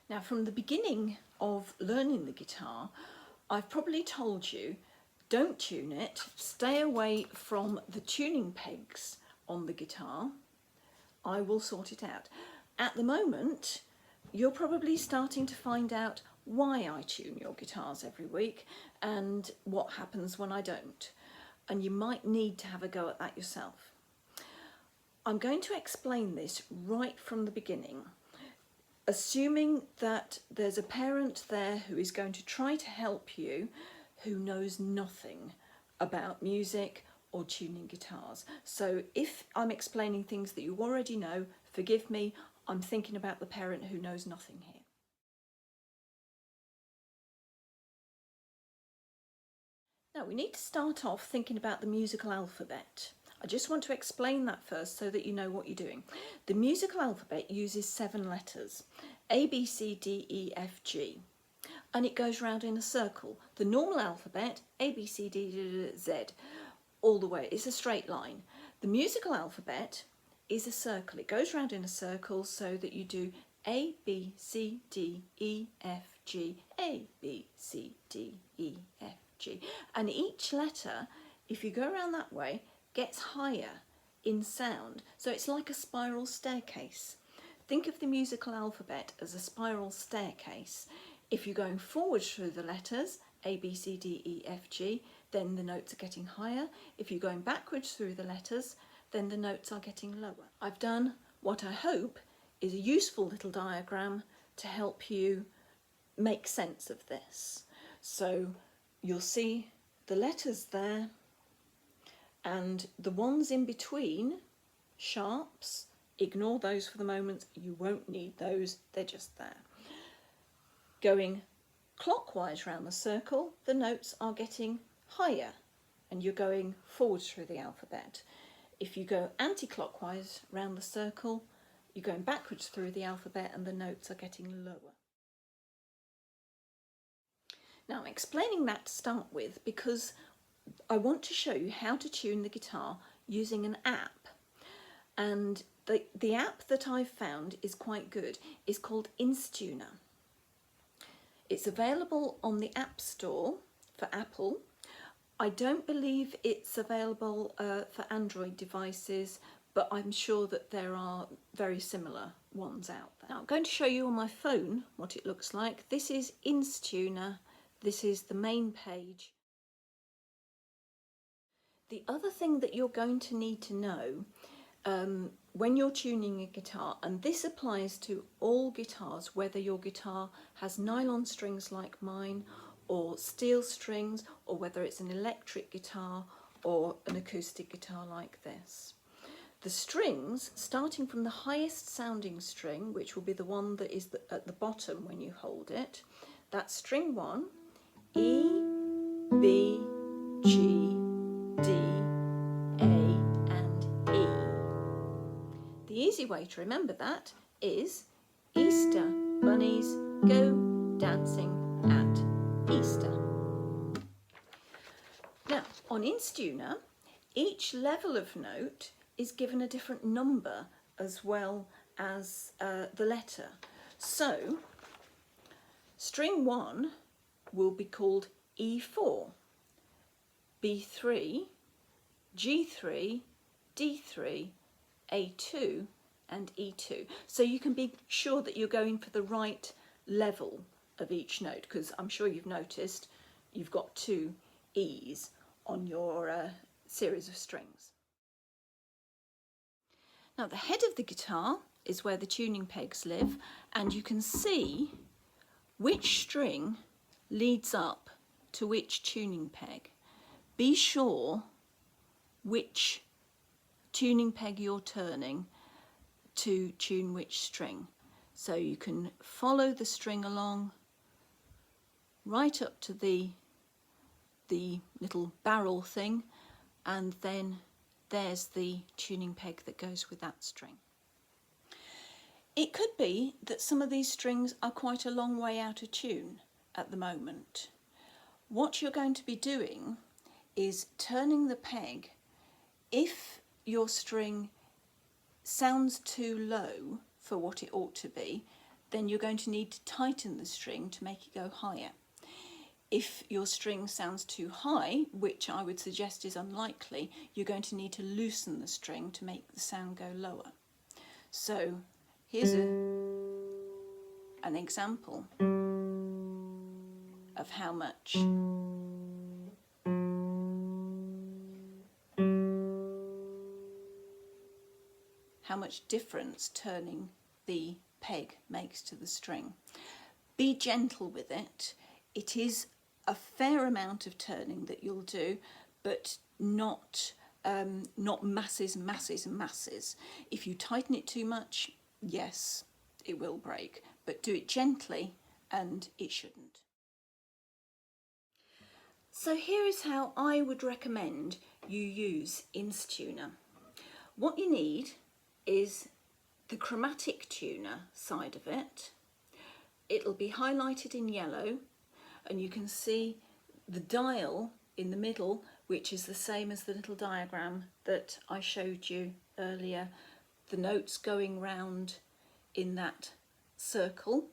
Now, from the beginning of learning the guitar, I've probably told you, don't tune it, stay away from the tuning pegs on the guitar. I will sort it out. At the moment, you're probably starting to find out why I tune your guitars every week and what happens when I don't. And you might need to have a go at that yourself. I'm going to explain this right from the beginning, assuming that there's a parent there who is going to try to help you who knows nothing about music or tuning guitars. So if I'm explaining things that you already know, forgive me, I'm thinking about the parent who knows nothing here. Now we need to start off thinking about the musical alphabet. I just want to explain that first so that you know what you're doing. The musical alphabet uses 7 letters, A, B, C, D, E, F, G, and it goes round in a circle. The normal alphabet, A, B, C, D, Z, all the way, it's a straight line. The musical alphabet is a circle. It goes round in a circle so that you do A, B, C, D, E, F, G, A, B, C, D, E, F, G. And each letter, if you go around that way, gets higher in sound. So it's like a spiral staircase. Think of the musical alphabet as a spiral staircase. If you're going forwards through the letters, A, B, C, D, E, F, G, then the notes are getting higher. If you're going backwards through the letters, then the notes are getting lower. I've done what I hope is a useful little diagram to help you make sense of this. So you'll see the letters there, and the ones in between, sharps, ignore those for the moment, you won't need those, they're just there. Going clockwise round the circle, the notes are getting higher and you're going forwards through the alphabet. If you go anti-clockwise round the circle, you're going backwards through the alphabet and the notes are getting lower. Now I'm explaining that to start with because I want to show you how to tune the guitar using an app. And the app that I've found is quite good. It's called InsTuner. It's available on the App Store for Apple. I don't believe it's available for Android devices, but I'm sure that there are very similar ones out there. Now I'm going to show you on my phone what it looks like. This is InsTuner. This is the main page. The other thing that you're going to need to know when you're tuning a guitar, and this applies to all guitars, whether your guitar has nylon strings like mine or steel strings, or whether it's an electric guitar or an acoustic guitar like this. The strings, starting from the highest sounding string, which will be the one that is at the bottom when you hold it, that's string 1, E, B, G, D, A and E. The easy way to remember that is Easter bunnies go dancing at Easter. Now on InsTuner, each level of note is given a different number as well as the letter. So string 1 will be called E4, B3, G3, D3, A2 and E2. So you can be sure that you're going for the right level of each note, because I'm sure you've noticed you've got 2 E's on your series of strings. Now the head of the guitar is where the tuning pegs live, and you can see which string leads up to which tuning peg. Be sure which tuning peg you're turning to tune which string. So you can follow the string along right up to the little barrel thing, and then there's the tuning peg that goes with that string. It could be that some of these strings are quite a long way out of tune at the moment. What you're going to be doing is turning the peg. If your string sounds too low for what it ought to be, then you're going to need to tighten the string to make it go higher. If your string sounds too high, which I would suggest is unlikely, you're going to need to loosen the string to make the sound go lower. So here's an example of how much difference turning the peg makes to the string. Be gentle with it. It is a fair amount of turning that you'll do, but not masses and masses and masses. If you tighten it too much, yes, it will break, but do it gently and it shouldn't. So here is how I would recommend you use InsTuner. What you need is the chromatic tuner side of it. It'll be highlighted in yellow, and you can see the dial in the middle, which is the same as the little diagram that I showed you earlier, the notes going round in that circle.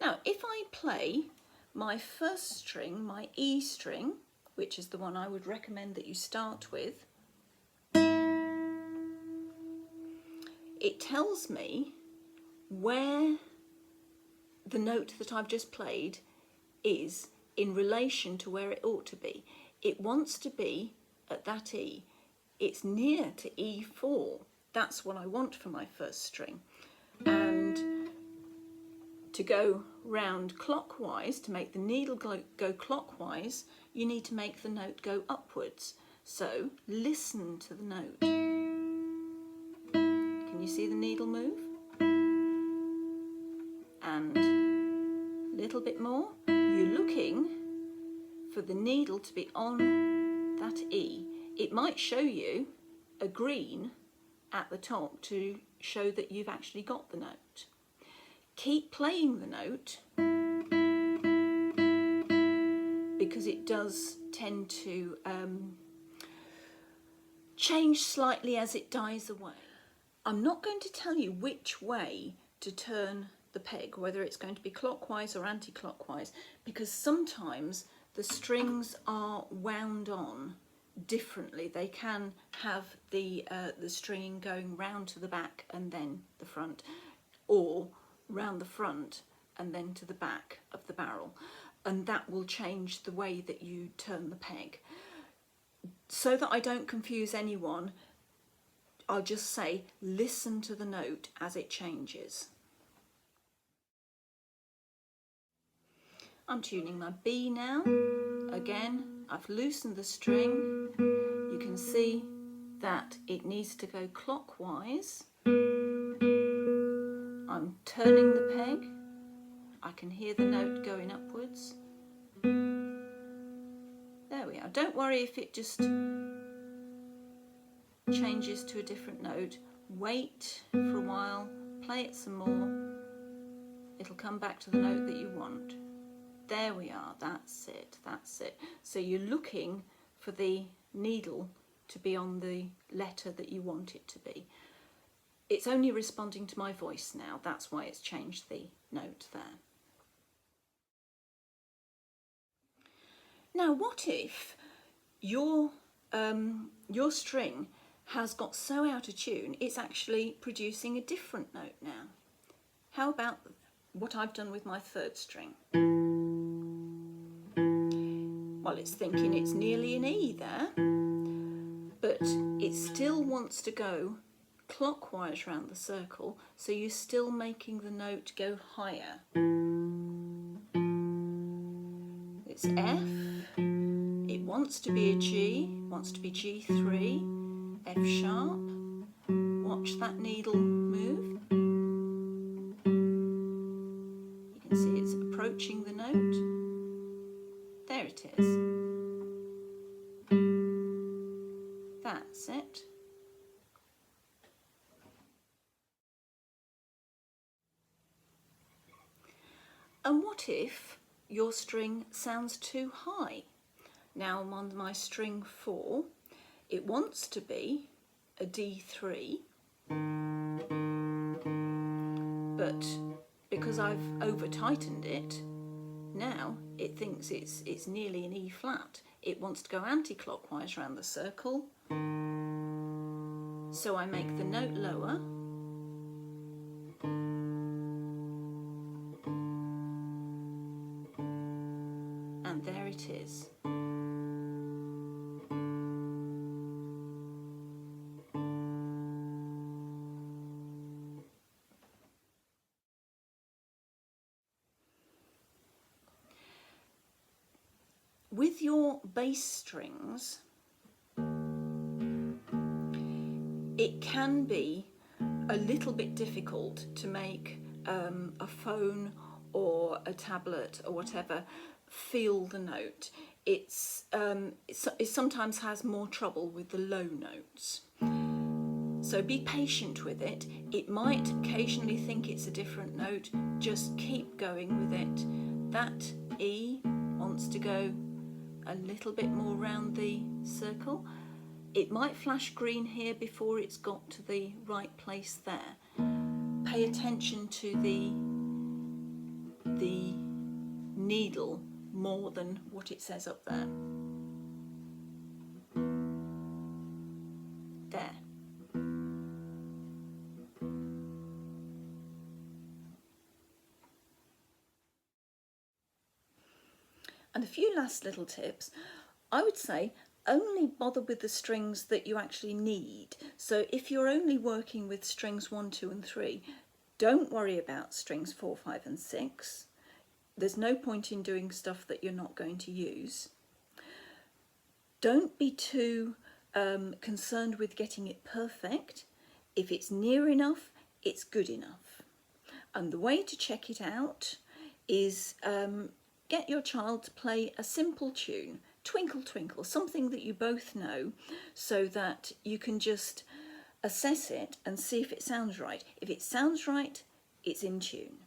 Now, if I play my first string, my E string, which is the one I would recommend that you start with, it tells me where the note that I've just played is in relation to where it ought to be. It wants to be at that E. It's near to E4. That's what I want for my first string. And to go round clockwise, to make the needle go clockwise, you need to make the note go upwards. So listen to the note. Can you see the needle move? And a little bit more. You're looking for the needle to be on that E. It might show you a green at the top to show that you've actually got the note. Keep playing the note because it does tend to change slightly as it dies away. I'm not going to tell you which way to turn the peg, whether it's going to be clockwise or anti-clockwise, because sometimes the strings are wound on differently. They can have the string going round to the back and then the front, or round the front and then to the back of the barrel, and that will change the way that you turn the peg. So that I don't confuse anyone, I'll just say listen to the note as it changes. I'm tuning my B now. Again, I've loosened the string. You can see that it needs to go clockwise. I'm turning the peg. I can hear the note going upwards. There we are. Don't worry if it just changes to a different note. Wait for a while, play it some more. It'll come back to the note that you want. There we are, that's it, that's it. So you're looking for the needle to be on the letter that you want it to be. It's only responding to my voice now, that's why it's changed the note there. Now what if your string has got so out of tune it's actually producing a different note now? How about what I've done with my third string? Well, it's thinking it's nearly an E there, but it still wants to go clockwise round the circle, so you're still making the note go higher. It's F, it wants to be a G, wants to be G3, F sharp. Watch that needle move. You can see it's approaching the note. There it is. That's it. And what if your string sounds too high? Now I'm on my string 4. It wants to be a D3, but because I've over tightened it, now it thinks it's nearly an E flat. It wants to go anti-clockwise around the circle. So I make the note lower. And there it is. With your bass strings, it can be a little bit difficult to make a phone or a tablet or whatever feel the note. It sometimes has more trouble with the low notes. So be patient with it. It might occasionally think it's a different note. Just keep going with it. That E wants to go a little bit more round the circle. It might flash green here before it's got to the right place there. Pay attention to the needle more than what it says up there. There. And a few last little tips. I would say only bother with the strings that you actually need. So if you're only working with strings 1, 2 and 3, don't worry about strings 4, 5 and 6. There's no point in doing stuff that you're not going to use. Don't be too concerned with getting it perfect. If it's near enough, it's good enough. And the way to check it out is get your child to play a simple tune, Twinkle Twinkle, something that you both know, so that you can just assess it and see if it sounds right. If it sounds right, it's in tune.